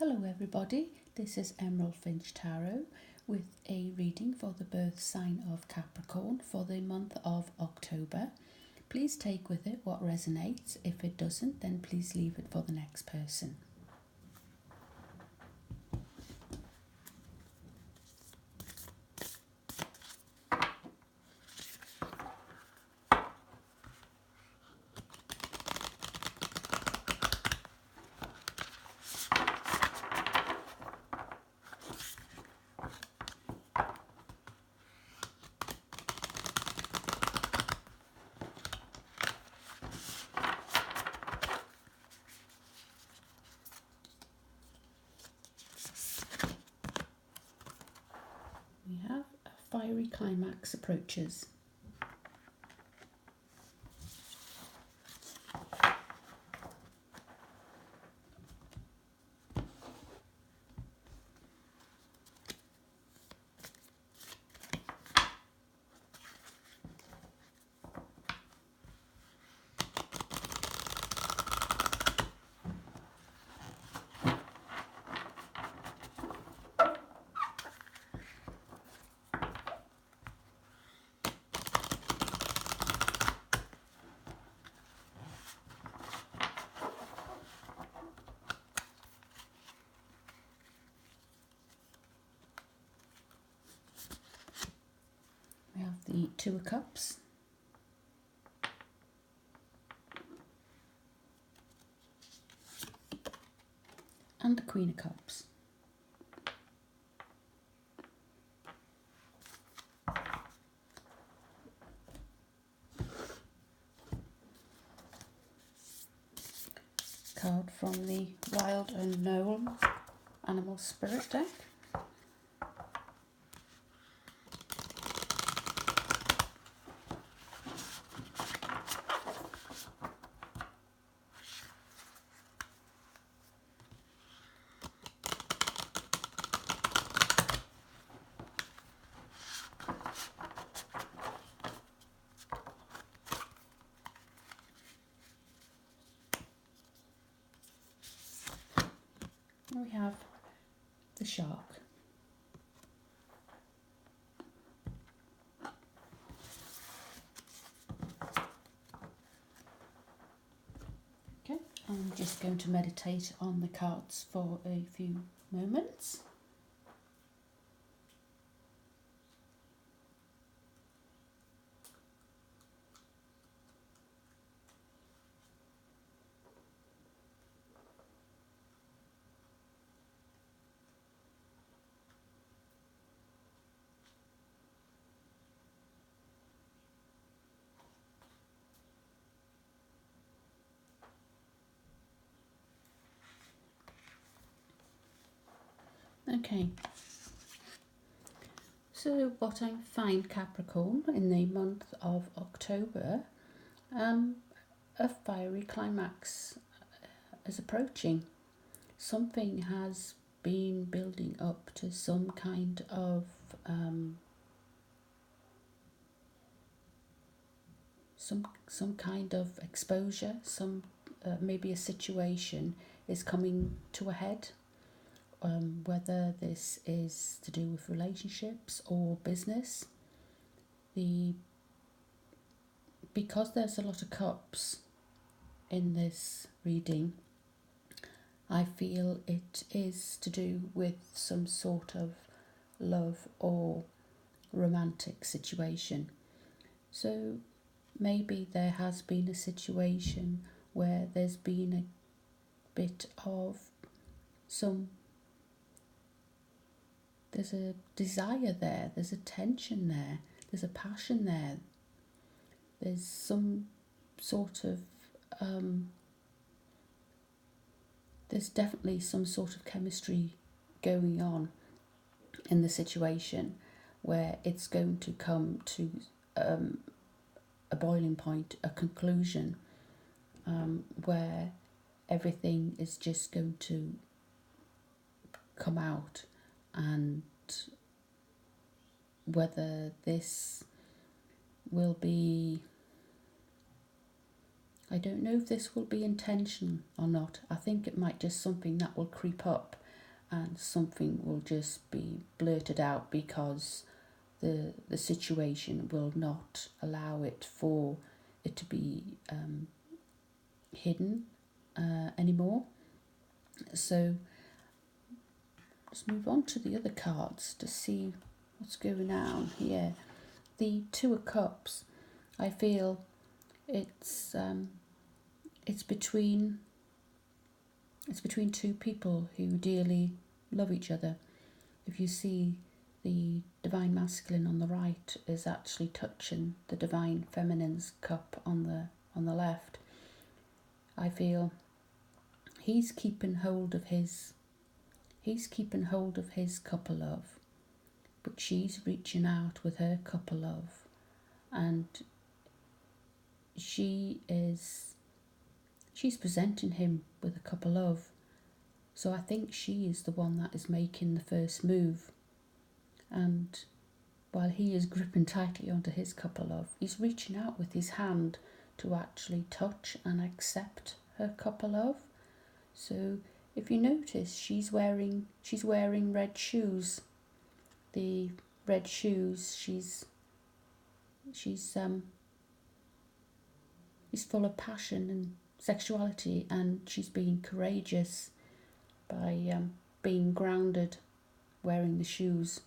Hello everybody, this is Emerald Finch Tarot with a reading for the birth sign of Capricorn for the month of October. Please take with it what resonates. If it doesn't, then please leave it for the next person. We have a fiery climax approaches. We have the Two of Cups, and the Queen of Cups. Card from the Wild Unknown Animal Spirit deck. We have the Shark. Okay, I'm just going to meditate on the cards for a few moments. Okay, so what I find, Capricorn, in the month of October, a fiery climax is approaching. Something has been building up to some kind of some kind of exposure. Maybe a situation is coming to a head. Whether this is to do with relationships or business. Because there's a lot of cups in this reading, I feel it is to do with some sort of love or romantic situation. So maybe there has been a situation where there's been a bit of there's a desire there, there's a tension there, there's a passion there, there's some sort of, there's definitely some sort of chemistry going on in the situation where it's going to come to a boiling point, a conclusion, where everything is just going to come out. And whether this will be, I don't know if this will be intention or not. I think it might just something that will creep up and something will just be blurted out because the situation will not allow it for it to be hidden anymore. So let's move on to the other cards to see what's going on here. The Two of Cups, I feel it's between two people who dearly love each other. If you see, the divine masculine on the right is actually touching the divine feminine's cup on the left. I feel he's keeping hold of his cup of love, but she's reaching out with her cup of love, and she's presenting him with a cup of love. So I think she is the one that is making the first move, and while he is gripping tightly onto his cup of love, he's reaching out with his hand to actually touch and accept her cup of love. So if you notice, she's wearing red shoes. The red shoes, she's full of passion and sexuality, and she's being courageous by being grounded, wearing the shoes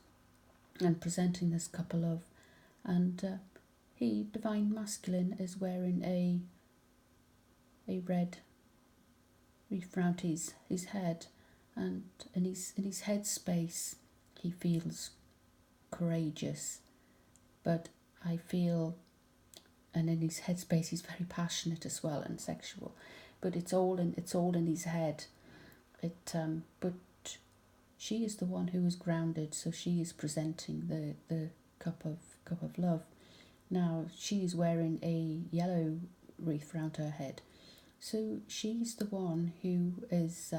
and presenting this cup of love. And he, divine masculine, is wearing a red wreath around his head, and in his head space he feels courageous, but I feel, and in his headspace he's very passionate as well and sexual, but it's all in his head. But she is the one who is grounded, so she is presenting the cup of love. Now she is wearing a yellow wreath around her head, so she's the one who is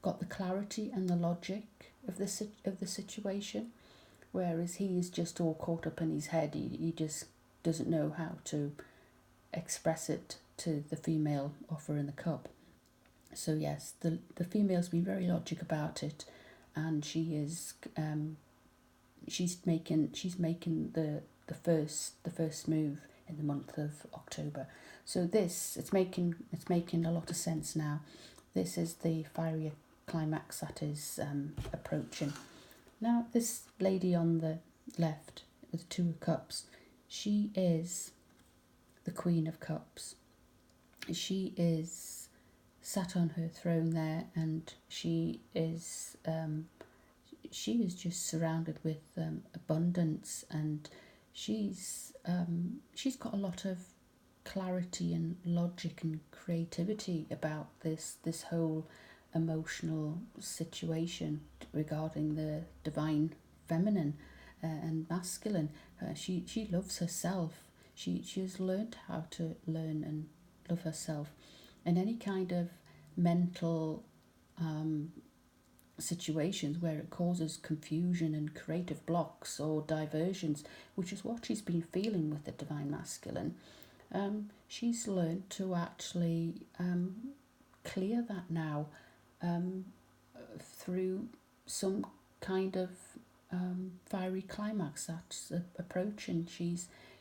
got the clarity and the logic of the situation, whereas he is just all caught up in his head. He just doesn't know how to express it to the female offering the cup. So yes, the female's been very logic about it, and she is she's making the first move in the month of October. So it's making a lot of sense now. This is the fiery climax that is approaching. Now this lady on the left with the Two of Cups, she is the Queen of Cups. She is sat on her throne there, and she is just surrounded with abundance, and she's got a lot of clarity and logic and creativity about this whole emotional situation regarding the divine feminine and masculine. She loves herself. She has learned how to learn and love herself, and any kind of mental situations where it causes confusion and creative blocks or diversions, which is what she's been feeling with the divine masculine. She's learned to actually clear that now through some kind of fiery climax that's approaching.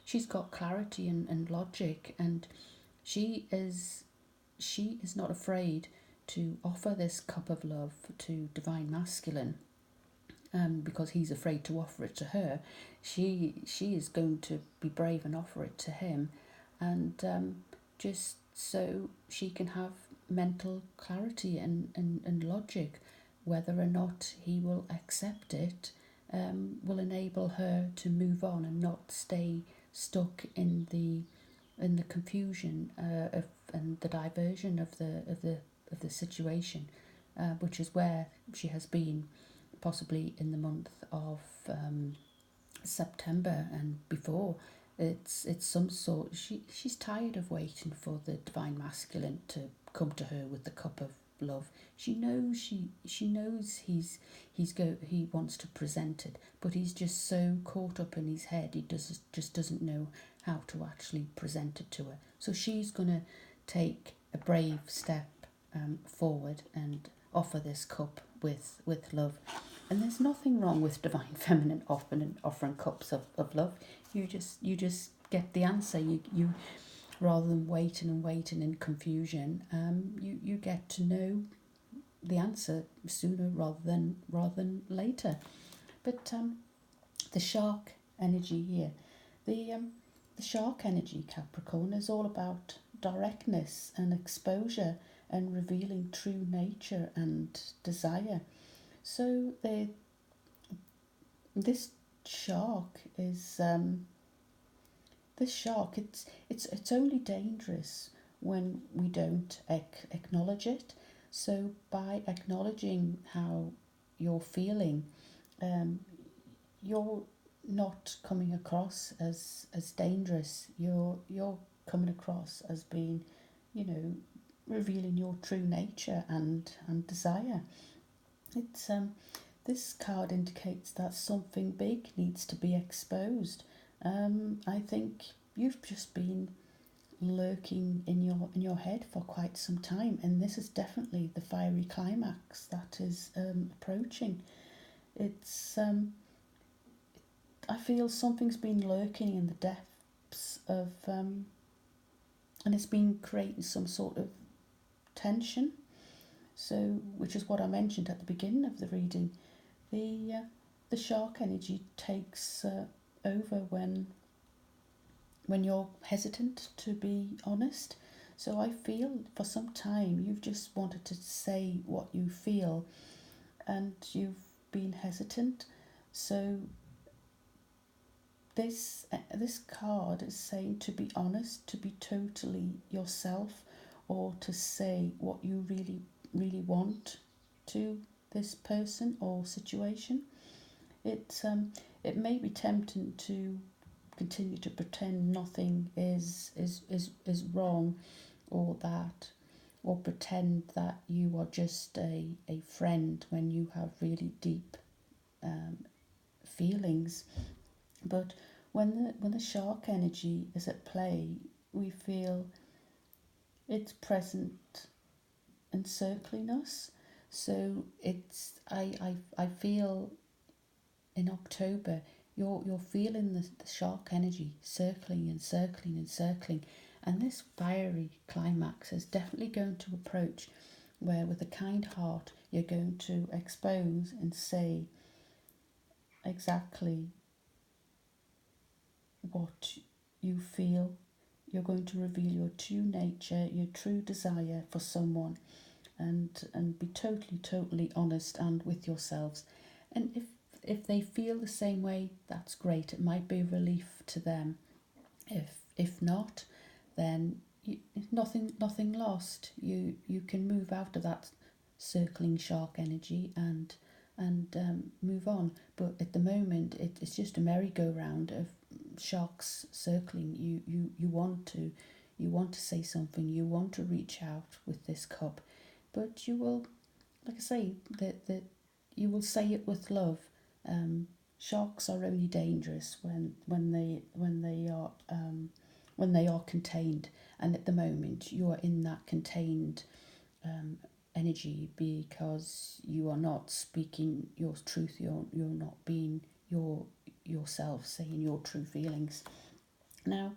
She's got clarity and logic, and she is not afraid to offer this cup of love to divine masculine, because he's afraid to offer it to her. She is going to be brave and offer it to him, and just so she can have mental clarity and logic. Whether or not he will accept it will enable her to move on and not stay stuck in the confusion and the diversion of the situation, which is where she has been possibly in the month of September and before. It's some sort. She's tired of waiting for the divine masculine to come to her with the cup of love. She knows he wants to present it, but he's just so caught up in his head. He just doesn't know how to actually present it to her. So she's gonna take a brave step forward and offer this cup with love. And there's nothing wrong with divine feminine offering cups of love. You just get the answer. You rather than waiting in confusion, you get to know the answer sooner rather than later. But the shark energy here, the shark energy, Capricorn, is all about directness and exposure and revealing true nature and desire. So this shark is this shark. It's only dangerous when we don't acknowledge it. So by acknowledging how you're feeling, you're not coming across as dangerous. You're coming across as being, revealing your true nature and desire. It's This card indicates that something big needs to be exposed. I think you've just been lurking in your head for quite some time, and this is definitely the fiery climax that is approaching. It's I feel something's been lurking in the depths of, and it's been creating some sort of tension. So, which is what I mentioned at the beginning of the reading. The shark energy takes over when you're hesitant to be honest. So I feel for some time you've just wanted to say what you feel, and you've been hesitant. So this card is saying to be honest, to be totally yourself, or to say what you really want to this person or situation. It may be tempting to continue to pretend nothing is wrong, or pretend that you are just a friend when you have really deep feelings. But when the shark energy is at play, we feel it's present, encircling us. So I feel in October you're feeling the shark energy circling and circling and circling, and this fiery climax is definitely going to approach, where with a kind heart you're going to expose and say exactly what you feel. You're going to reveal your true nature, your true desire for someone, and be totally honest and with yourselves. And if they feel the same way, that's great. It might be a relief to them. If not, then nothing lost. You can move out of that circling shark energy and move on. But at the moment, it's just a merry-go-round of sharks circling. You want to say something. You want to reach out with this cup, but you will, like I say, that you will say it with love. Sharks are only dangerous when they are contained, and at the moment you are in that contained energy, because you are not speaking your truth. You're not being yourself, saying your true feelings. Now,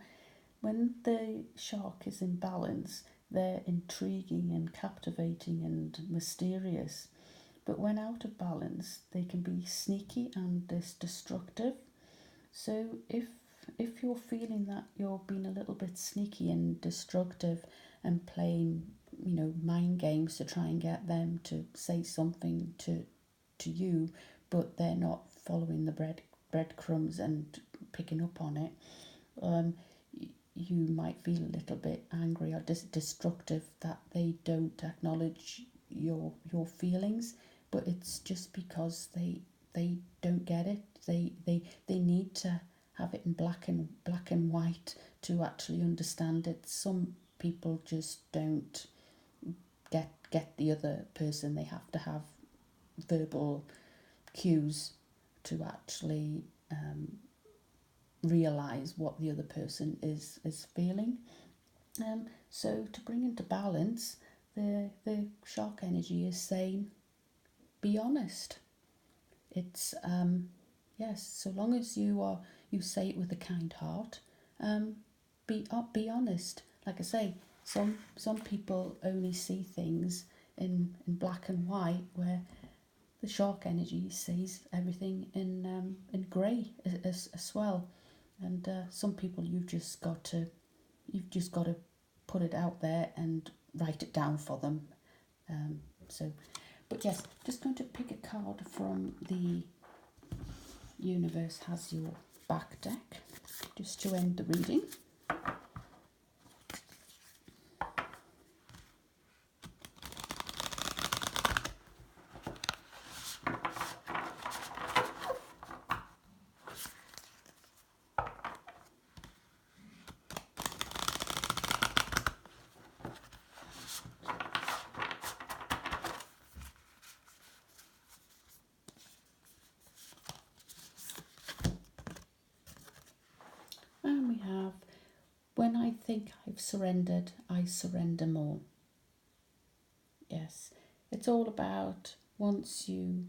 when the shark is in balance, they're intriguing and captivating and mysterious. But when out of balance, they can be sneaky and destructive. So if you're feeling that you're being a little bit sneaky and destructive and playing, mind games to try and get them to say something to you, but they're not following the breadcrumbs and picking up on it, you might feel a little bit angry or destructive that they don't acknowledge your feelings. But it's just because they don't get it. They need to have it in black and white to actually understand it. Some people just don't get the other person. They have to have verbal cues to actually realise what the other person is feeling. So to bring into balance, the shark energy is saying, be honest. It's yes, so long as you say it with a kind heart. Be honest. Like I say, some people only see things in black and white, where the shark energy sees everything in grey as well. And some people you've just got to put it out there and write it down for them. So, but yes, just going to pick a card from the Universe Has Your Back deck, just to end the reading. And we have, when I think I've surrendered, I surrender more. Yes, it's all about once you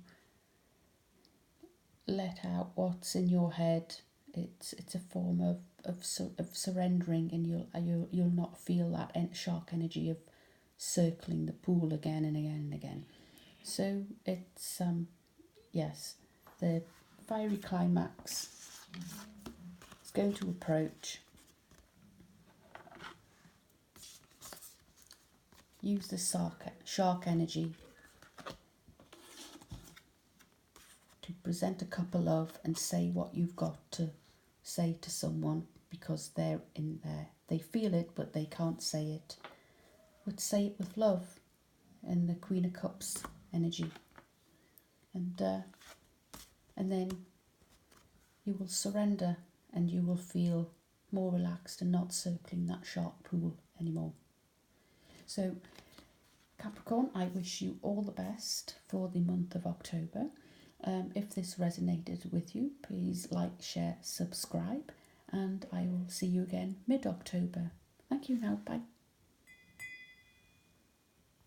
let out what's in your head, it's a form of surrendering, and you'll not feel that shark energy of circling the pool again and again and again. So it's yes, the fiery climax is going to approach. Use the shark energy to present a cup of love and say what you've got to say to someone, because they're in there. They feel it, but they can't say it. But say it with love and the Queen of Cups energy. And then you will surrender, and you will feel more relaxed and not circling that shark pool anymore. So Capricorn, I wish you all the best for the month of October. If this resonated with you, please like, share, subscribe, and I will see you again mid-October. Thank you now. Bye.